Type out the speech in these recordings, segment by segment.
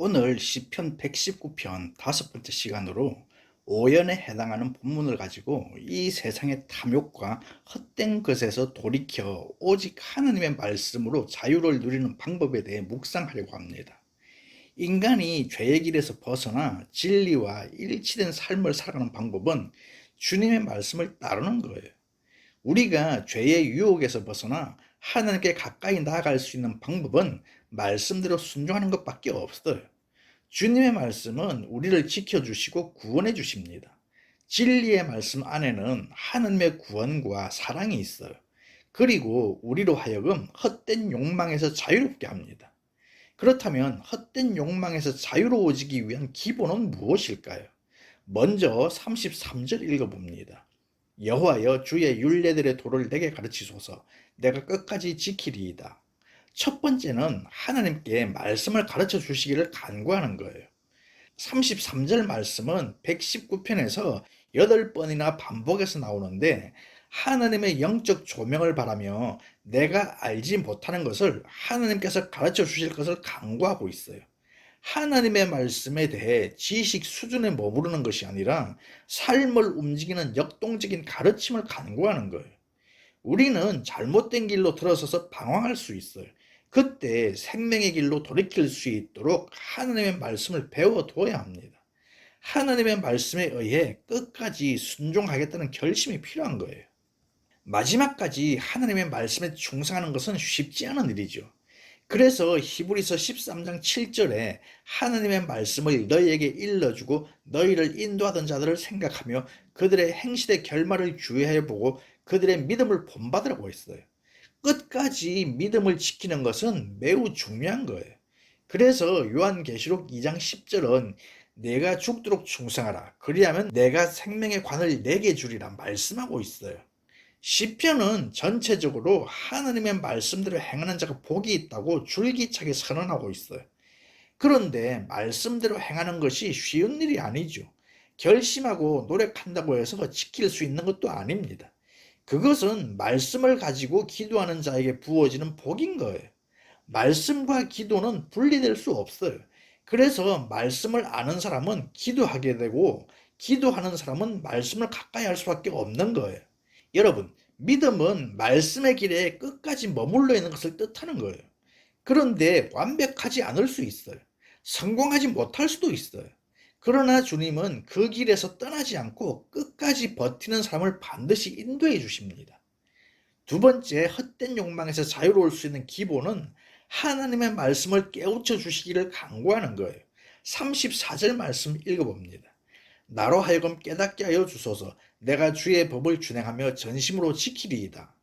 오늘 시편 119편 5번째 시간으로 오연에 해당하는 본문을 가지고 이 세상의 탐욕과 헛된 것에서 돌이켜 오직 하느님의 말씀으로 자유를 누리는 방법에 대해 묵상하려고 합니다. 인간이 죄의 길에서 벗어나 진리와 일치된 삶을 살아가는 방법은 주님의 말씀을 따르는 거예요. 우리가 죄의 유혹에서 벗어나 하나님께 가까이 나아갈 수 있는 방법은 말씀대로 순종하는 것밖에 없어요. 주님의 말씀은 우리를 지켜주시고 구원해 주십니다. 진리의 말씀 안에는 하나님의 구원과 사랑이 있어요. 그리고 우리로 하여금 헛된 욕망에서 자유롭게 합니다. 그렇다면 헛된 욕망에서 자유로워지기 위한 기본은 무엇일까요? 먼저 33절 읽어봅니다. 여호와여 주의 율례들의 도를 내게 가르치소서. 내가 끝까지 지키리이다. 첫 번째는 하나님께 말씀을 가르쳐 주시기를 간구하는 거예요. 33절 말씀은 119편에서 8번이나 반복해서 나오는데 하나님의 영적 조명을 바라며 내가 알지 못하는 것을 하나님께서 가르쳐 주실 것을 간구하고 있어요. 하나님의 말씀에 대해 지식 수준에 머무르는 것이 아니라 삶을 움직이는 역동적인 가르침을 간구하는 거예요. 우리는 잘못된 길로 들어서서 방황할 수 있어요. 그때 생명의 길로 돌이킬 수 있도록 하나님의 말씀을 배워둬야 합니다. 하나님의 말씀에 의해 끝까지 순종하겠다는 결심이 필요한 거예요. 마지막까지 하나님의 말씀에 충성하는 것은 쉽지 않은 일이죠. 그래서 히브리서 13장 7절에 하나님의 말씀을 너희에게 일러주고 너희를 인도하던 자들을 생각하며 그들의 행실의 결말을 주의하여 보고 그들의 믿음을 본받으라고 했어요. 끝까지 믿음을 지키는 것은 매우 중요한 거예요. 그래서 요한계시록 2장 10절은 내가 죽도록 충성하라. 그리하면 내가 생명의 관을 내게 주리라 말씀하고 있어요. 시편은 전체적으로 하나님의 말씀대로 행하는 자가 복이 있다고 줄기차게 선언하고 있어요. 그런데 말씀대로 행하는 것이 쉬운 일이 아니죠. 결심하고 노력한다고 해서 지킬 수 있는 것도 아닙니다. 그것은 말씀을 가지고 기도하는 자에게 부어지는 복인 거예요. 말씀과 기도는 분리될 수 없어요. 그래서 말씀을 아는 사람은 기도하게 되고 기도하는 사람은 말씀을 가까이 할 수밖에 없는 거예요. 여러분, 믿음은 말씀의 길에 끝까지 머물러 있는 것을 뜻하는 거예요. 그런데 완벽하지 않을 수 있어요. 성공하지 못할 수도 있어요. 그러나 주님은 그 길에서 떠나지 않고 끝까지 버티는 사람을 반드시 인도해 주십니다. 두 번째, 헛된 욕망에서 자유로울 수 있는 기본은 하나님의 말씀을 깨우쳐 주시기를 간구하는 거예요. 34절 말씀 읽어봅니다. 나로 하여금 깨닫게 하여 주소서. 내가 주의 법을 준행하며 전심으로 지키리이다.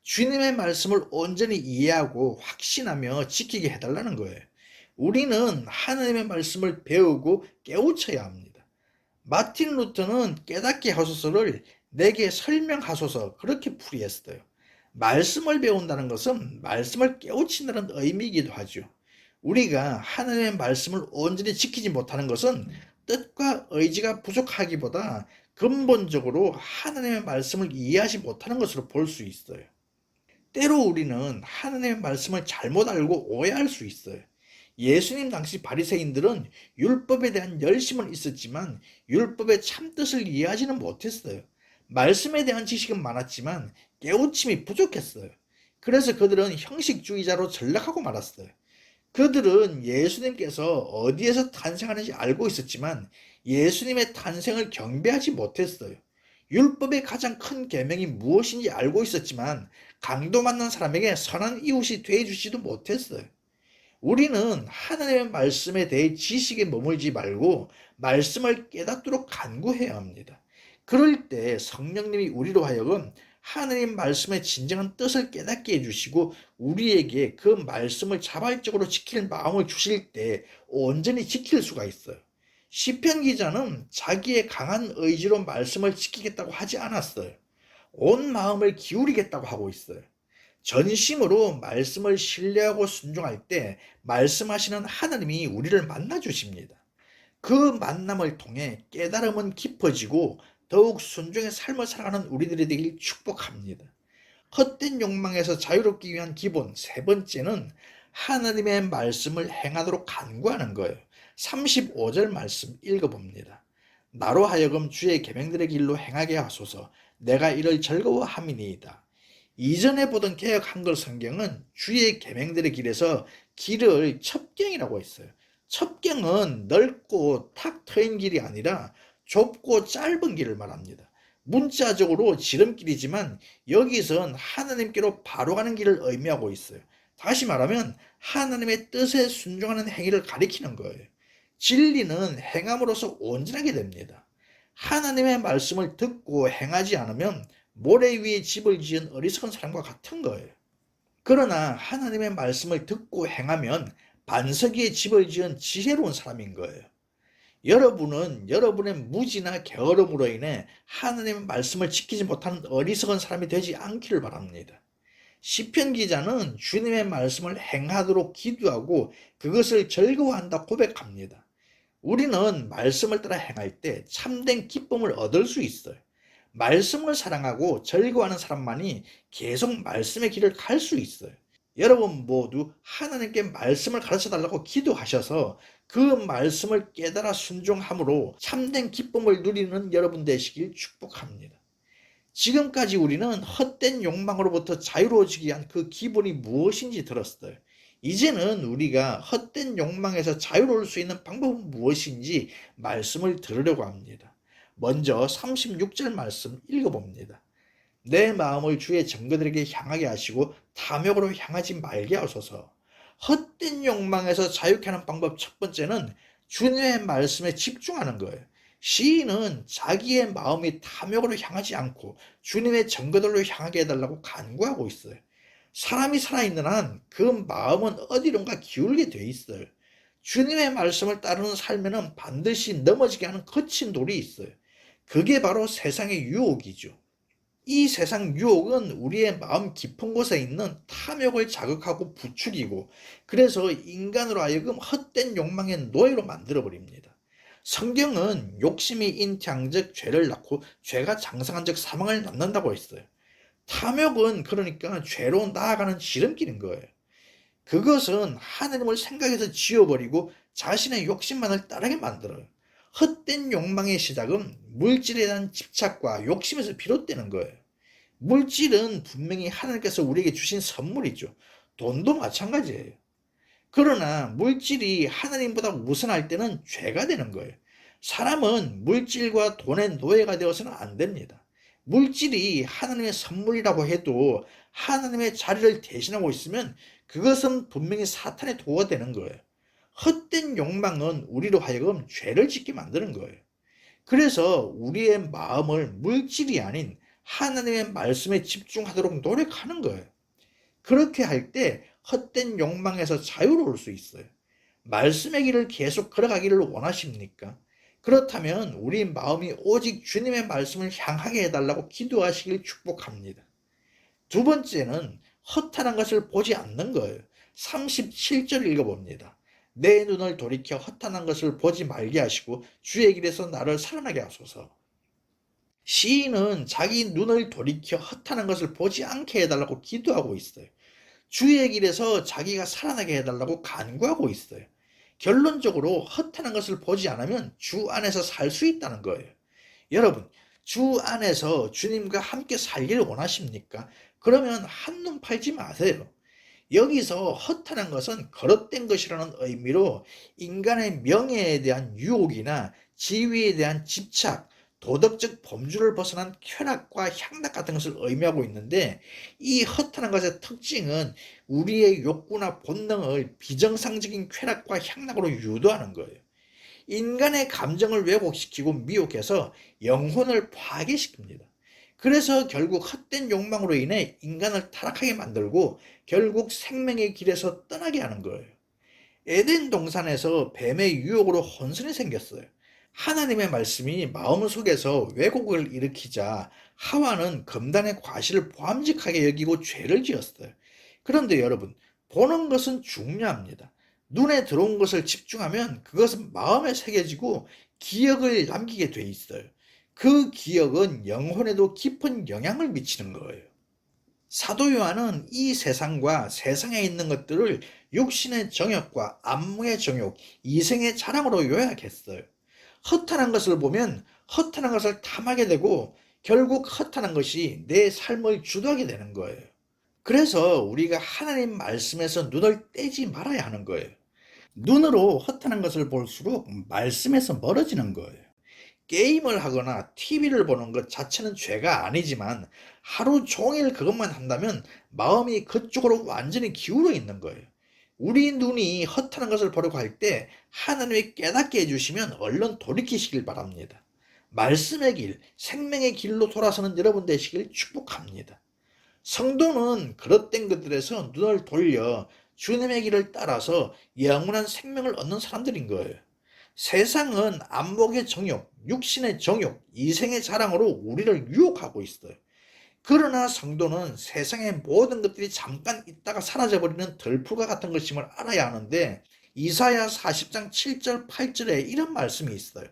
주님의 말씀을 온전히 이해하고 확신하며 지키게 해달라는 거예요. 우리는 하나님의 말씀을 배우고 깨우쳐야 합니다. 마틴 루터는 깨닫게 하소서를 내게 설명하소서 그렇게 풀이했어요. 말씀을 배운다는 것은 말씀을 깨우친다는 의미이기도 하죠. 우리가 하나님의 말씀을 온전히 지키지 못하는 것은 뜻과 의지가 부족하기보다 근본적으로 하나님의 말씀을 이해하지 못하는 것으로 볼 수 있어요. 때로 우리는 하나님의 말씀을 잘못 알고 오해할 수 있어요. 예수님 당시 바리새인들은 율법에 대한 열심은 있었지만 율법의 참뜻을 이해하지는 못했어요. 말씀에 대한 지식은 많았지만 깨우침이 부족했어요. 그래서 그들은 형식주의자로 전락하고 말았어요. 그들은 예수님께서 어디에서 탄생하는지 알고 있었지만 예수님의 탄생을 경배하지 못했어요. 율법의 가장 큰 계명이 무엇인지 알고 있었지만 강도 만난 사람에게 선한 이웃이 되어주지도 못했어요. 우리는 하나님의 말씀에 대해 지식에 머물지 말고 말씀을 깨닫도록 간구해야 합니다. 그럴 때 성령님이 우리로 하여금 하나님 말씀의 진정한 뜻을 깨닫게 해주시고 우리에게 그 말씀을 자발적으로 지킬 마음을 주실 때 온전히 지킬 수가 있어요. 시편 기자는 자기의 강한 의지로 말씀을 지키겠다고 하지 않았어요. 온 마음을 기울이겠다고 하고 있어요. 전심으로 말씀을 신뢰하고 순종할 때 말씀하시는 하나님이 우리를 만나 주십니다. 그 만남을 통해 깨달음은 깊어지고 더욱 순종의 삶을 살아가는 우리들이 되길 축복합니다. 헛된 욕망에서 자유롭기 위한 기본 세 번째는 하나님의 말씀을 행하도록 간구하는 거예요. 35절 말씀 읽어봅니다. 나로 하여금 주의 계명들의 길로 행하게 하소서. 내가 이를 즐거워함이니이다. 이전에 보던 개역 한글 성경은 주의 계명들의 길에서 길을 첩경이라고 했어요. 첩경은 넓고 탁 트인 길이 아니라 좁고 짧은 길을 말합니다. 문자적으로 지름길이지만 여기선 하나님께로 바로 가는 길을 의미하고 있어요. 다시 말하면 하나님의 뜻에 순종하는 행위를 가리키는 거예요. 진리는 행함으로써 온전하게 됩니다. 하나님의 말씀을 듣고 행하지 않으면 모래 위에 집을 지은 어리석은 사람과 같은 거예요. 그러나 하나님의 말씀을 듣고 행하면 반석 위에 집을 지은 지혜로운 사람인 거예요. 여러분은 여러분의 무지나 게으름으로 인해 하나님의 말씀을 지키지 못하는 어리석은 사람이 되지 않기를 바랍니다. 시편 기자는 주님의 말씀을 행하도록 기도하고 그것을 즐거워한다 고백합니다. 우리는 말씀을 따라 행할 때 참된 기쁨을 얻을 수 있어요. 말씀을 사랑하고 즐거워하는 사람만이 계속 말씀의 길을 갈 수 있어요. 여러분 모두 하나님께 말씀을 가르쳐 달라고 기도하셔서 그 말씀을 깨달아 순종함으로 참된 기쁨을 누리는 여러분 되시길 축복합니다. 지금까지 우리는 헛된 욕망으로부터 자유로워지기 위한 그 기본이 무엇인지 들었어요. 이제는 우리가 헛된 욕망에서 자유로울 수 있는 방법은 무엇인지 말씀을 들으려고 합니다. 먼저 36절 말씀 읽어봅니다. 내 마음을 주의 증거들에게 향하게 하시고 탐욕으로 향하지 말게 하소서. 헛된 욕망에서 자유케 하는 방법 첫 번째는 주님의 말씀에 집중하는 거예요. 시인은 자기의 마음이 탐욕으로 향하지 않고 주님의 증거들로 향하게 해달라고 간구하고 있어요. 사람이 살아있는 한 그 마음은 어디론가 기울게 돼 있어요. 주님의 말씀을 따르는 삶에는 반드시 넘어지게 하는 거친 돌이 있어요. 그게 바로 세상의 유혹이죠. 이 세상 유혹은 우리의 마음 깊은 곳에 있는 탐욕을 자극하고 부추기고 그래서 인간으로 하여금 헛된 욕망의 노예로 만들어버립니다. 성경은 욕심이 잉태한즉 죄를 낳고 죄가 장성한즉 사망을 낳는다고 했어요. 탐욕은 그러니까 죄로 나아가는 지름길인 거예요. 그것은 하나님을 생각해서 지워버리고 자신의 욕심만을 따르게 만들어요. 헛된 욕망의 시작은 물질에 대한 집착과 욕심에서 비롯되는 거예요. 물질은 분명히 하나님께서 우리에게 주신 선물이죠. 돈도 마찬가지예요. 그러나 물질이 하나님보다 우선할 때는 죄가 되는 거예요. 사람은 물질과 돈의 노예가 되어서는 안 됩니다. 물질이 하나님의 선물이라고 해도 하나님의 자리를 대신하고 있으면 그것은 분명히 사탄의 도가 되는 거예요. 헛된 욕망은 우리로 하여금 죄를 짓게 만드는 거예요. 그래서 우리의 마음을 물질이 아닌 하나님의 말씀에 집중하도록 노력하는 거예요. 그렇게 할 때 헛된 욕망에서 자유로울 수 있어요. 말씀의 길을 계속 걸어가기를 원하십니까? 그렇다면 우리 마음이 오직 주님의 말씀을 향하게 해달라고 기도하시길 축복합니다. 두 번째는 허탄한 것을 보지 않는 거예요. 37절 읽어봅니다. 내 눈을 돌이켜 허탄한 것을 보지 말게 하시고 주의 길에서 나를 살아나게 하소서. 시인은 자기 눈을 돌이켜 허탄한 것을 보지 않게 해달라고 기도하고 있어요. 주의 길에서 자기가 살아나게 해달라고 간구하고 있어요. 결론적으로 허탄한 것을 보지 않으면 주 안에서 살 수 있다는 거예요. 여러분, 주 안에서 주님과 함께 살기를 원하십니까? 그러면 한눈 팔지 마세요. 여기서 허탄한 것은 거릇된 것이라는 의미로 인간의 명예에 대한 유혹이나 지위에 대한 집착, 도덕적 범주를 벗어난 쾌락과 향락 같은 것을 의미하고 있는데 이 허탄한 것의 특징은 우리의 욕구나 본능을 비정상적인 쾌락과 향락으로 유도하는 거예요. 인간의 감정을 왜곡시키고 미혹해서 영혼을 파괴시킵니다. 그래서 결국 헛된 욕망으로 인해 인간을 타락하게 만들고 결국 생명의 길에서 떠나게 하는 거예요. 에덴 동산에서 뱀의 유혹으로 혼선이 생겼어요. 하나님의 말씀이 마음속에서 왜곡을 일으키자 하와는 금단의 과실을 보암직하게 여기고 죄를 지었어요. 그런데 여러분, 보는 것은 중요합니다. 눈에 들어온 것을 집중하면 그것은 마음에 새겨지고 기억을 남기게 돼 있어요. 그 기억은 영혼에도 깊은 영향을 미치는 거예요. 사도 요한은 이 세상과 세상에 있는 것들을 육신의 정욕과 안목의 정욕, 이생의 자랑으로 요약했어요. 허탄한 것을 보면 허탄한 것을 탐하게 되고 결국 허탄한 것이 내 삶을 주도하게 되는 거예요. 그래서 우리가 하나님 말씀에서 눈을 떼지 말아야 하는 거예요. 눈으로 허탄한 것을 볼수록 말씀에서 멀어지는 거예요. 게임을 하거나 TV를 보는 것 자체는 죄가 아니지만 하루 종일 그것만 한다면 마음이 그쪽으로 완전히 기울어 있는 거예요. 우리 눈이 허탄한 것을 보려고 할 때 하나님이 깨닫게 해주시면 얼른 돌이키시길 바랍니다. 말씀의 길, 생명의 길로 돌아서는 여러분 되시길 축복합니다. 성도는 그릇된 것들에서 눈을 돌려 주님의 길을 따라서 영원한 생명을 얻는 사람들인 거예요. 세상은 안목의 정욕, 육신의 정욕, 이생의 자랑으로 우리를 유혹하고 있어요. 그러나 성도는 세상의 모든 것들이 잠깐 있다가 사라져버리는 들풀과 같은 것임을 알아야 하는데 이사야 40장 7절 8절에 이런 말씀이 있어요.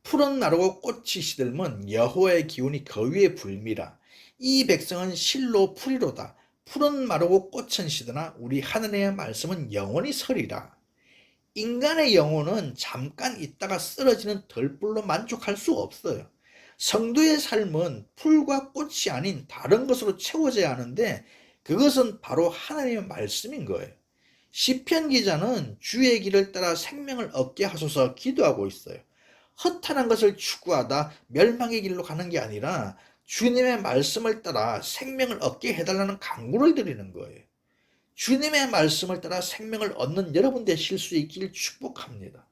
푸른 나르고 꽃이 시들면 여호와의 기운이 그 위에 불미라. 이 백성은 실로 풀이로다. 푸른 마르고 꽃은 시드나 우리 하느님의 말씀은 영원히 서리라. 인간의 영혼은 잠깐 있다가 쓰러지는 덜불로 만족할 수 없어요. 성도의 삶은 풀과 꽃이 아닌 다른 것으로 채워져야 하는데 그것은 바로 하나님의 말씀인 거예요. 시편 기자는 주의 길을 따라 생명을 얻게 하소서 기도하고 있어요. 허탄한 것을 추구하다 멸망의 길로 가는 게 아니라 주님의 말씀을 따라 생명을 얻게 해달라는 간구를 드리는 거예요. 주님의 말씀을 따라 생명을 얻는 여러분 되실 수 있길 축복합니다.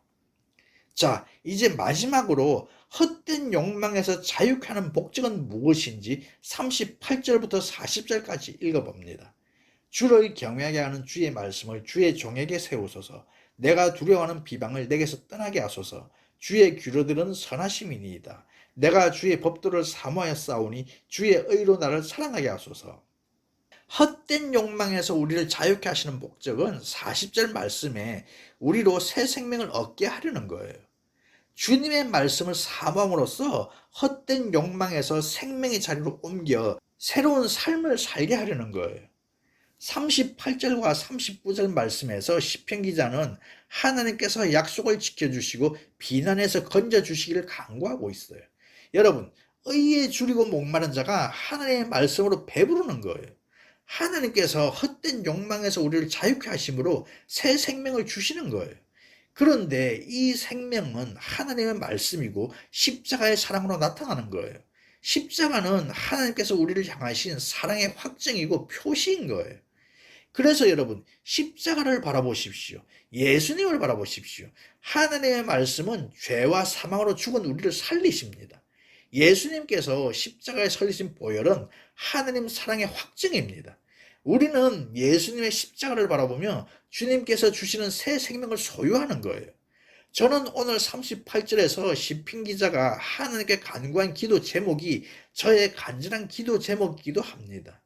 자, 이제 마지막으로 헛된 욕망에서 자유케 하는 목적은 무엇인지 38절부터 40절까지 읽어봅니다. 주를 경외하게 하는 주의 말씀을 주의 종에게 세우소서. 내가 두려워하는 비방을 내게서 떠나게 하소서. 주의 규례들은 선하심이니이다. 내가 주의 법도를 사모하여 싸우니 주의 의로 나를 사랑하게 하소서. 헛된 욕망에서 우리를 자유케 하시는 목적은 40절 말씀에 우리로 새 생명을 얻게 하려는 거예요. 주님의 말씀을 사모함으로써 헛된 욕망에서 생명의 자리로 옮겨 새로운 삶을 살게 하려는 거예요. 38절과 39절 말씀에서 시편 기자는 하나님께서 약속을 지켜주시고 비난에서 건져주시기를 간구하고 있어요. 여러분, 의에 줄이고 목마른 자가 하나님의 말씀으로 배부르는 거예요. 하나님께서 헛된 욕망에서 우리를 자유케 하심으로 새 생명을 주시는 거예요. 그런데 이 생명은 하나님의 말씀이고 십자가의 사랑으로 나타나는 거예요. 십자가는 하나님께서 우리를 향하신 사랑의 확증이고 표시인 거예요. 그래서 여러분, 십자가를 바라보십시오. 예수님을 바라보십시오. 하나님의 말씀은 죄와 사망으로 죽은 우리를 살리십니다. 예수님께서 십자가에 설리신 보혈은 하나님 사랑의 확증입니다. 우리는 예수님의 십자가를 바라보며 주님께서 주시는 새 생명을 소유하는 거예요. 저는 오늘 38절에서 시편 기자가 하나님께 간구한 기도 제목이 저의 간절한 기도 제목이기도 합니다.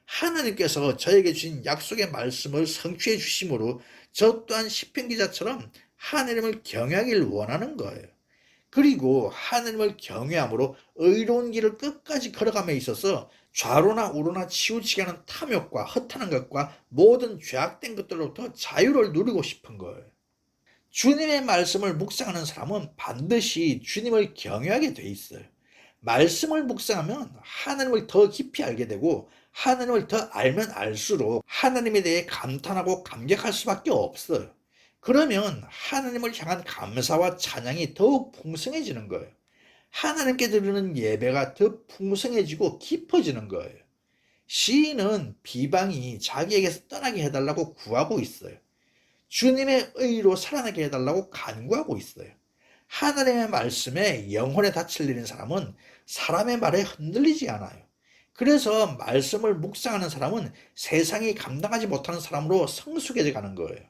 하나님께서 저에게 주신 약속의 말씀을 성취해 주심으로 저 또한 시편 기자처럼 하나님을 경외하길 원하는 거예요. 그리고 하나님을 경외함으로 의로운 길을 끝까지 걸어감에 있어서 좌로나 우로나 치우치게 하는 탐욕과 허탄한 것과 모든 죄악된 것들로부터 자유를 누리고 싶은 거예요. 주님의 말씀을 묵상하는 사람은 반드시 주님을 경외하게 돼 있어요. 말씀을 묵상하면 하나님을 더 깊이 알게 되고 하나님을 더 알면 알수록 하나님에 대해 감탄하고 감격할 수밖에 없어요. 그러면 하나님을 향한 감사와 찬양이 더욱 풍성해지는 거예요. 하나님께 드리는 예배가 더 풍성해지고 깊어지는 거예요. 시인은 비방이 자기에게서 떠나게 해달라고 구하고 있어요. 주님의 의로 살아나게 해달라고 간구하고 있어요. 하나님의 말씀에 영혼에 닻을 내린 사람은 사람의 말에 흔들리지 않아요. 그래서 말씀을 묵상하는 사람은 세상이 감당하지 못하는 사람으로 성숙해져 가는 거예요.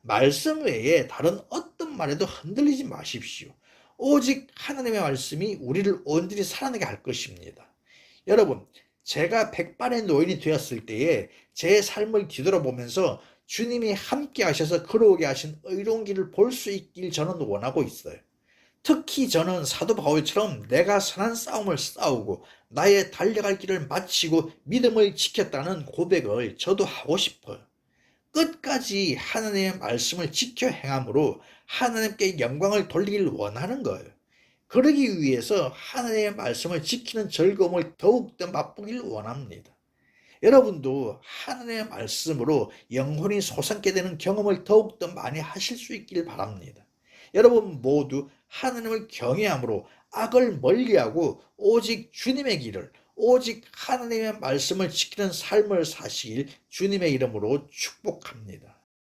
말씀 외에 다른 어떤 말에도 흔들리지 마십시오. 오직 하나님의 말씀이 우리를 온전히 살아나게 할 것입니다. 여러분, 제가 백발의 노인이 되었을 때에 제 삶을 뒤돌아보면서 주님이 함께 하셔서 걸어오게 하신 의로운 길을 볼 수 있길 저는 원하고 있어요. 특히 저는 사도 바울처럼 내가 선한 싸움을 싸우고 나의 달려갈 길을 마치고 믿음을 지켰다는 고백을 저도 하고 싶어요. 끝까지 하나님의 말씀을 지켜 행함으로 하나님께 영광을 돌리길 원하는 거예요. 그러기 위해서 하나님의 말씀을 지키는 즐거움을 더욱더 맛보길 원합니다. 여러분도 하나님의 말씀으로 영혼이 솟아게 되는 경험을 더욱더 많이 하실 수 있길 바랍니다. 여러분 모두 하나님을 경외함으로 악을 멀리하고 오직 주님의 길을, 오직 하나님의 말씀을 지키는 삶을 사시길 주님의 이름으로 축복합니다.